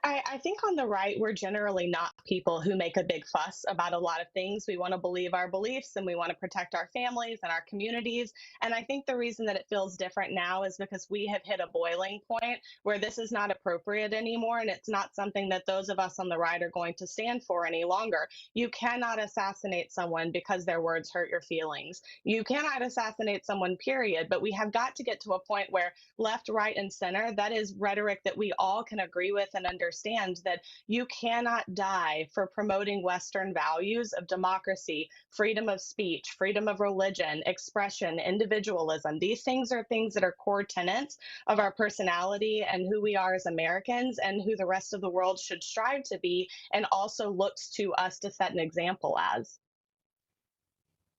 I think on the right, we're generally not people who make a big fuss about a lot of things. We want to believe our beliefs and we want to protect our families and our communities. And I think the reason that it feels different now is because we have hit a boiling point where this is not appropriate anymore. And it's not something that those of us on the right are going to stand for any longer. You cannot assassinate someone because their words hurt your feelings. You cannot assassinate someone, period. But we have got to get to a point where left, right, and center, that is rhetoric that we all can agree with and understand that you cannot die for promoting Western values of democracy, freedom of speech, freedom of religion, expression, individualism. These things are things that are core tenets of our personality and who we are as Americans and who the rest of the world should strive to be and also looks to us to set an example as.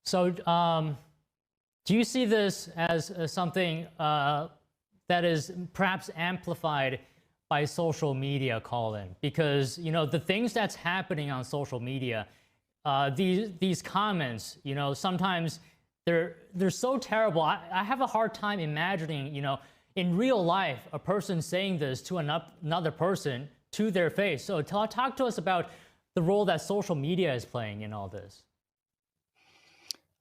So do you see this as something that is perhaps amplified by social media, Colin? Because, you know, the things that's happening on social media, these comments, you know, sometimes they're so terrible. I have a hard time imagining, you know, in real life, a person saying this to another person to their face. So talk to us about the role that social media is playing in all this.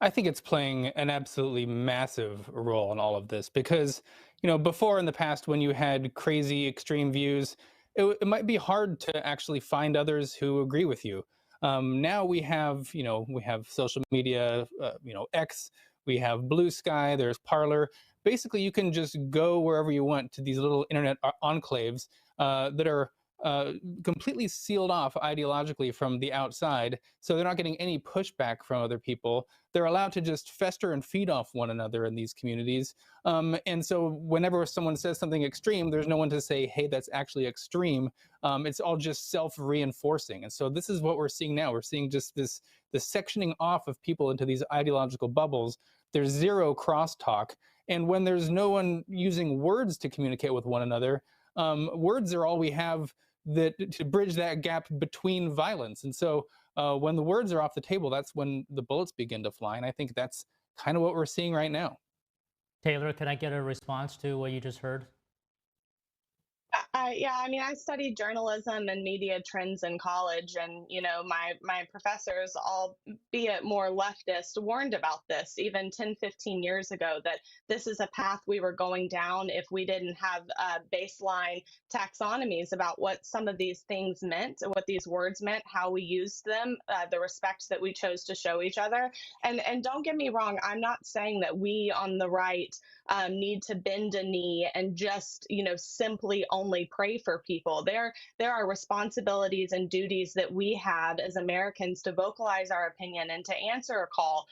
I think it's playing an absolutely massive role in all of this because, you know, before in the past when you had crazy extreme views, it might be hard to actually find others who agree with you. Now we have, you know, we have social media, you know, X, we have Blue Sky, there's Parler. Basically, you can just go wherever you want to these little internet enclaves that are completely sealed off ideologically from the outside, so they're not getting any pushback from other people. They're allowed to just fester and feed off one another in these communities. And so whenever someone says something extreme, there's no one to say, hey, that's actually extreme. It's all just self-reinforcing. And so this is what we're seeing now. We're seeing just this sectioning off of people into these ideological bubbles. There's zero crosstalk. And when there's no one using words to communicate with one another, words are all we have to bridge that gap between violence. And so when the words are off the table, that's when the bullets begin to fly. And I think that's kind of what we're seeing right now. Taylor, can I get a response to what you just heard? Yeah, I mean, I studied journalism and media trends in college, and my professors, albeit more leftist, warned about this even 10, 15 years ago, that this is a path we were going down if we didn't have baseline taxonomies about what some of these things meant, what these words meant, how we used them, the respect that we chose to show each other. And don't get me wrong, I'm not saying that we on the right need to bend a knee and just, simply only pray for people. There are responsibilities and duties that we have as Americans to vocalize our opinion and to answer a call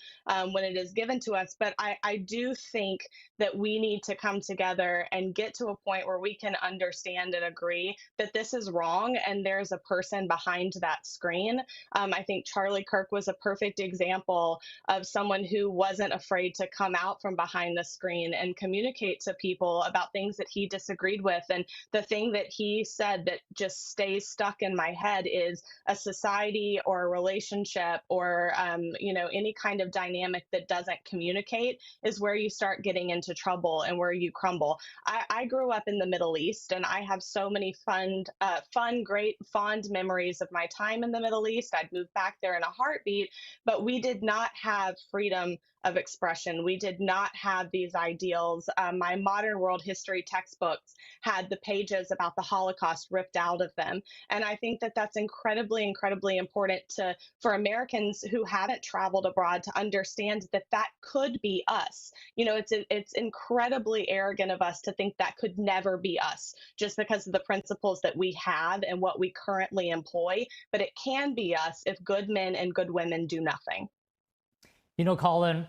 when it is given to us. But I do think that we need to come together and get to a point where we can understand and agree that this is wrong and there's a person behind that screen. I think Charlie Kirk was a perfect example of someone who wasn't afraid to come out from behind the screen and communicate to people about things that he disagreed with. And the thing that he said that just stays stuck in my head is a society or a relationship or, any kind of dynamic that doesn't communicate is where you start getting into trouble and where you crumble. I grew up in the Middle East, and I have so many great, fond memories of my time in the Middle East. I'd move back there in a heartbeat, but we did not have freedom of expression. We did not have these ideals. My modern world history textbooks had the pages about the Holocaust ripped out of them. And I think that that's incredibly, incredibly important for Americans who haven't traveled abroad to understand that that could be us. It's incredibly arrogant of us to think that could never be us just because of the principles that we have and what we currently employ. But it can be us if good men and good women do nothing. Colin,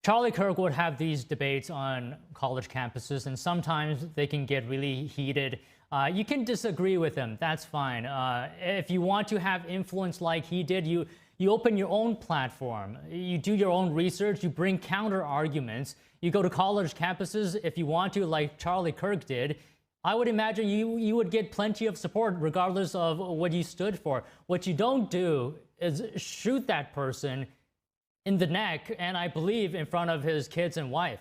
Charlie Kirk would have these debates on college campuses, and sometimes they can get really heated. You can disagree with him. That's fine. If you want to have influence like he did, you open your own platform. You do your own research. You bring counter arguments. You go to college campuses if you want to, like Charlie Kirk did. I would imagine you would get plenty of support regardless of what you stood for. What you don't do is shoot that person in the neck, and I believe in front of his kids and wife.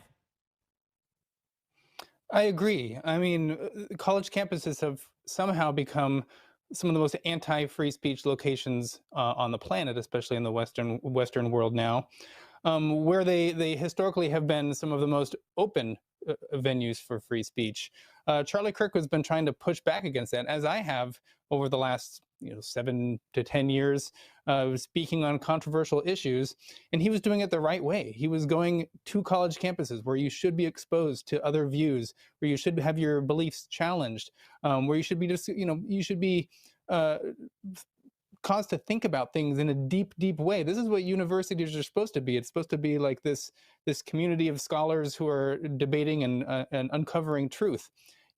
I agree. I mean, college campuses have somehow become some of the most anti-free speech locations on the planet, especially in the Western world now, where they historically have been some of the most open venues for free speech. Charlie Kirk has been trying to push back against that, as I have over the last 7 to 10 years, speaking on controversial issues, and he was doing it the right way. He was going to college campuses where you should be exposed to other views, where you should have your beliefs challenged, where you should be caused to think about things in a deep, deep way. This is what universities are supposed to be. It's supposed to be like this community of scholars who are debating and uncovering truth.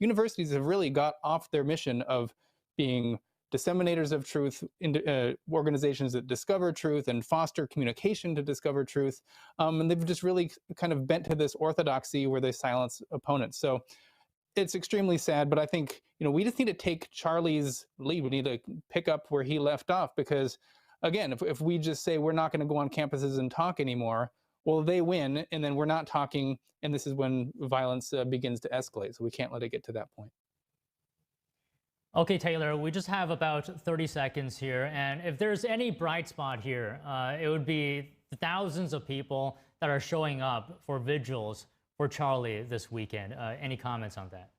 Universities have really got off their mission of being disseminators of truth, organizations that discover truth and foster communication to discover truth. And they've just really kind of bent to this orthodoxy where they silence opponents. So it's extremely sad, but I think, we just need to take Charlie's lead. We need to pick up where he left off, because again, if we just say we're not going to go on campuses and talk anymore, well, they win, and then we're not talking, and this is when violence begins to escalate. So we can't let it get to that point. Okay, Taylor, we just have about 30 seconds here, and if there's any bright spot here, it would be the thousands of people that are showing up for vigils for Charlie this weekend. Any comments on that?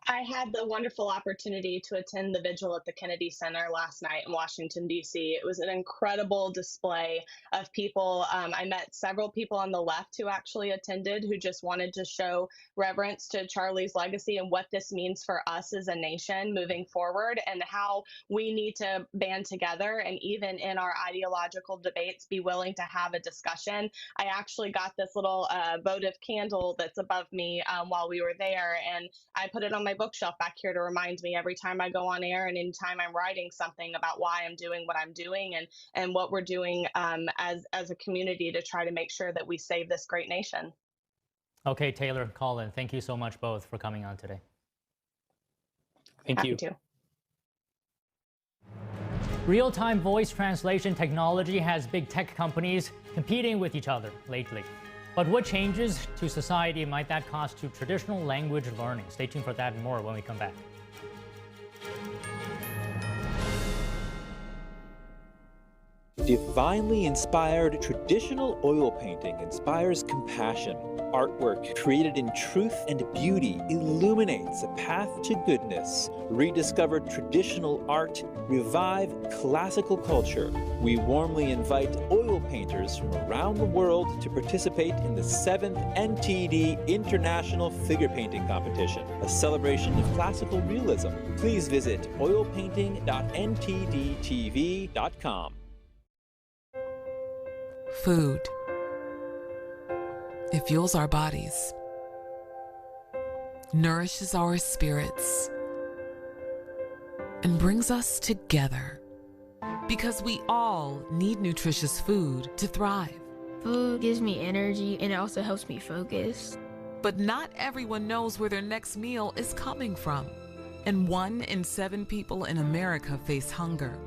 I had the wonderful opportunity to attend the vigil at the Kennedy Center last night in Washington, D.C. It was an incredible display of people. I met several people on the left who actually attended, who just wanted to show reverence to Charlie's legacy and what this means for us as a nation moving forward, and how we need to band together and even in our ideological debates be willing to have a discussion. I actually got this little votive candle that's above me while we were there, and I put it on my bookshelf back here to remind me every time I go on air and anytime I'm writing something about why I'm doing what I'm doing and what we're doing as a community to try to make sure that we save this great nation. Okay, Taylor, Colin, thank you so much both for coming on today. Thank you. Happy to. Real-time voice translation technology has big tech companies competing with each other lately. But what changes to society might that cause to traditional language learning? Stay tuned for that and more when we come back. Divinely inspired traditional oil painting inspires compassion. Artwork created in truth and beauty illuminates a path to goodness. Rediscover traditional art, revive classical culture. We warmly invite oil painters from around the world to participate in the 7th NTD International Figure Painting Competition, a celebration of classical realism. Please visit oilpainting.ntdtv.com. Food. It fuels our bodies, nourishes our spirits, and brings us together. Because we all need nutritious food to thrive. Food gives me energy and it also helps me focus. But not everyone knows where their next meal is coming from. And 1 in 7 people in America face hunger.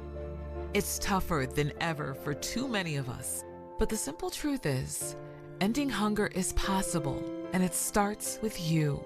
It's tougher than ever for too many of us. But the simple truth is, ending hunger is possible, and it starts with you.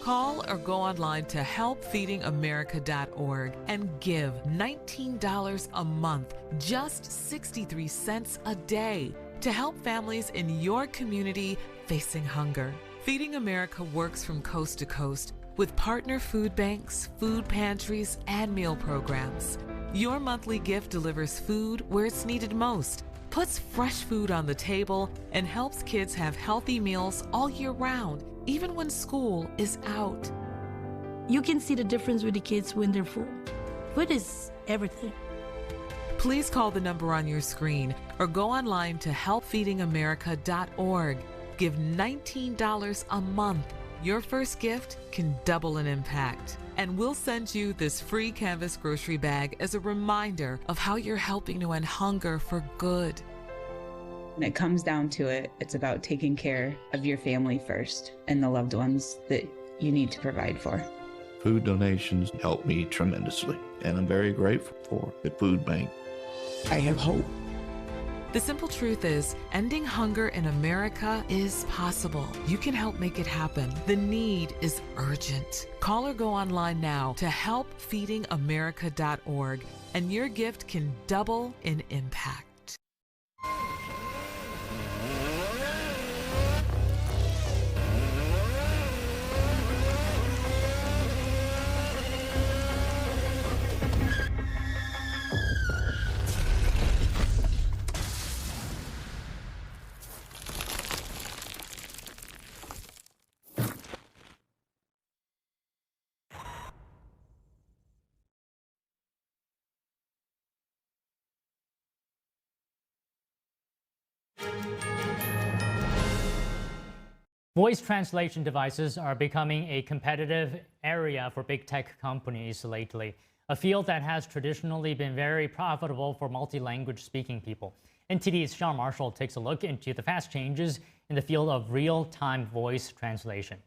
Call or go online to helpfeedingamerica.org and give $19 a month, just 63 cents a day, to help families in your community facing hunger. Feeding America works from coast to coast with partner food banks, food pantries, and meal programs. Your monthly gift delivers food where it's needed most, puts fresh food on the table, and helps kids have healthy meals all year round, even when school is out. You can see the difference with the kids when they're full. Food is everything. Please call the number on your screen or go online to helpfeedingamerica.org. Give $19 a month. Your first gift can double an impact. And we'll send you this free canvas grocery bag as a reminder of how you're helping to end hunger for good. When it comes down to it, it's about taking care of your family first and the loved ones that you need to provide for. Food donations help me tremendously, and I'm very grateful for the food bank. I have hope. The simple truth is, ending hunger in America is possible. You can help make it happen. The need is urgent. Call or go online now to helpfeedingamerica.org, and your gift can double in impact. Voice translation devices are becoming a competitive area for big tech companies lately, a field that has traditionally been very profitable for multi-language speaking people. NTD's Sean Marshall takes a look into the fast changes in the field of real-time voice translation.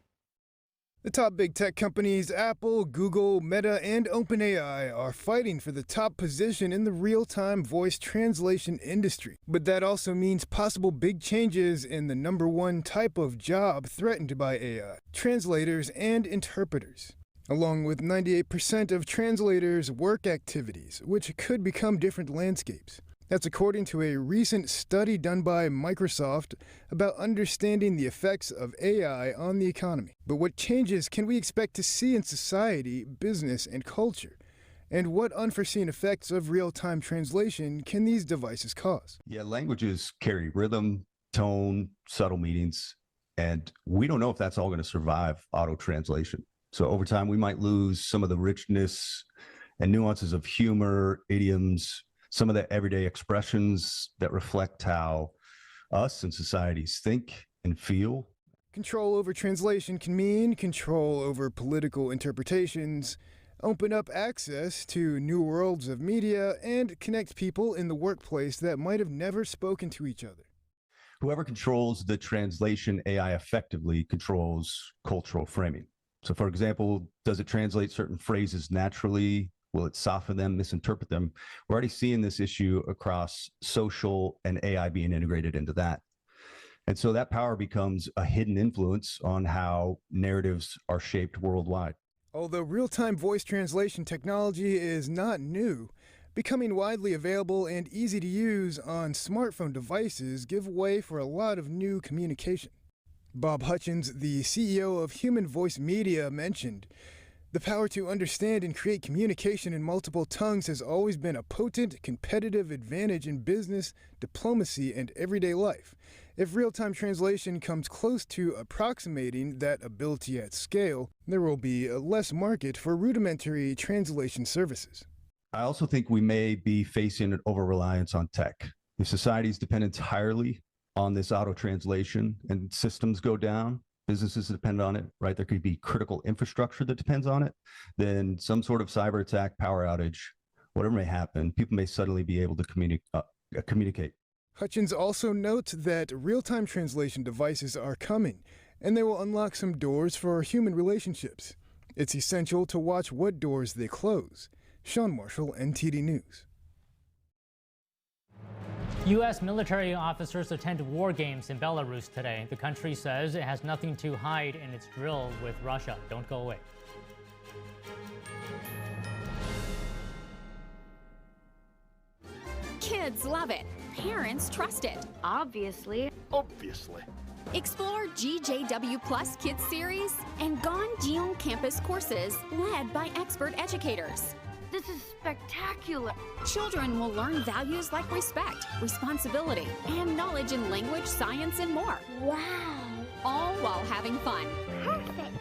The top big tech companies, Apple, Google, Meta, and OpenAI, are fighting for the top position in the real-time voice translation industry. But that also means possible big changes in the #1 type of job threatened by AI, translators and interpreters, along with 98% of translators' work activities, which could become different landscapes. That's according to a recent study done by Microsoft about understanding the effects of AI on the economy. But what changes can we expect to see in society, business, and culture? And what unforeseen effects of real-time translation can these devices cause? Yeah, languages carry rhythm, tone, subtle meanings, and we don't know if that's all going to survive auto-translation. So over time, we might lose some of the richness and nuances of humor, idioms, some of the everyday expressions that reflect how us and societies think and feel. Control over translation can mean control over political interpretations, open up access to new worlds of media, and connect people in the workplace that might have never spoken to each other. Whoever controls the translation AI effectively controls cultural framing. So for example, does it translate certain phrases naturally? Will it soften them, misinterpret them? We're already seeing this issue across social and AI being integrated into that. And so that power becomes a hidden influence on how narratives are shaped worldwide. Although real-time voice translation technology is not new, becoming widely available and easy to use on smartphone devices give way for a lot of new communication. Bob Hutchins, the CEO of Human Voice Media, mentioned, "The power to understand and create communication in multiple tongues has always been a potent competitive advantage in business, diplomacy, and everyday life. If real-time translation comes close to approximating that ability at scale, there will be a less market for rudimentary translation services." I also think we may be facing an over-reliance on tech. If societies depend entirely on this auto-translation and systems go down, businesses depend on it, right? There could be critical infrastructure that depends on it. Then some sort of cyber attack, power outage, whatever may happen, people may suddenly be able to communicate. Hutchins also notes that real-time translation devices are coming, and they will unlock some doors for human relationships. It's essential to watch what doors they close. Sean Marshall, NTD News. U.S. military officers attend war games in Belarus today. The country says it has nothing to hide in its drill with Russia. Don't go away. Kids love it. Parents trust it. Obviously. Explore GJW Plus Kids Series and Ganjiong Campus courses led by expert educators. This is spectacular. Children will learn values like respect, responsibility, and knowledge in language, science, and more. Wow. All while having fun. Perfect.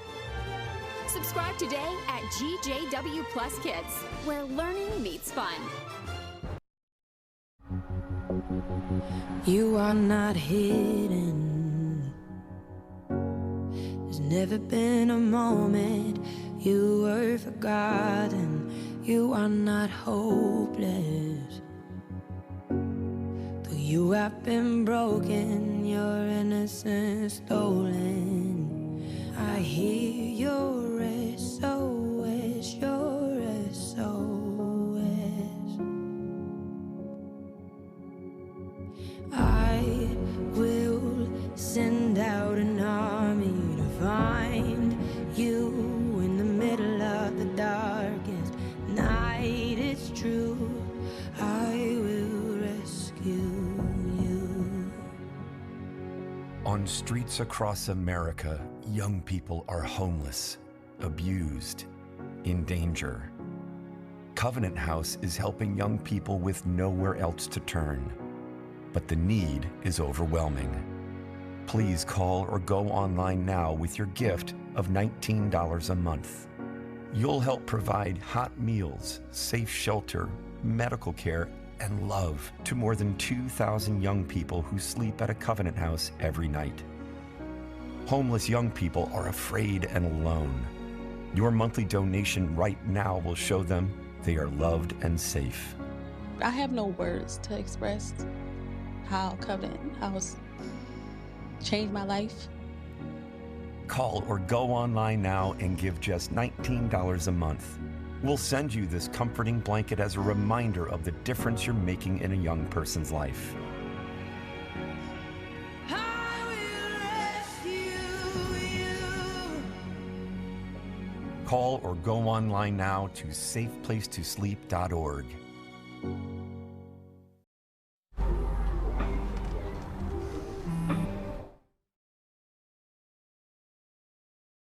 Subscribe today at GJW Plus Kids, where learning meets fun. You are not hidden. There's never been a moment you were forgotten. You are not hopeless. Though you have been broken, your innocence stolen. I hear your SOS, your SOS. I will send out an army to find you in the middle of the darkest night. It's true, I will rescue you. On streets across America, young people are homeless, abused, in danger. Covenant House is helping young people with nowhere else to turn, but the need is overwhelming. Please call or go online now with your gift of $19 a month. You'll help provide hot meals, safe shelter, medical care, and love to more than 2,000 young people who sleep at a Covenant House every night. Homeless young people are afraid and alone. Your monthly donation right now will show them they are loved and safe. I have no words to express how Covenant House changed my life. Call or go online now and give just $19 a month. We'll send you this comforting blanket as a reminder of the difference you're making in a young person's life. Call or go online now to safeplacetosleep.org.